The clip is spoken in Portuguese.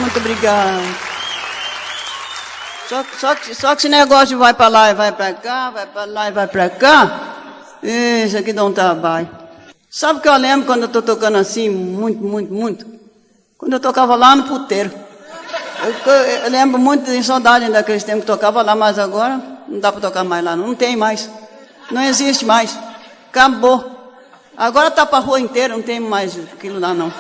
Muito obrigada. Só que esse negócio de vai para lá e vai para cá, vai para lá e vai para cá, isso aqui dá um trabalho. Sabe o que eu lembro quando eu estou tocando assim, muito? Quando eu tocava lá no puteiro. Eu lembro muito de saudade daqueles tempos que eu tocava lá, mas agora não dá para tocar mais lá, não tem mais. Não existe mais. Acabou. Agora tá para a rua inteira, não tem mais aquilo lá não.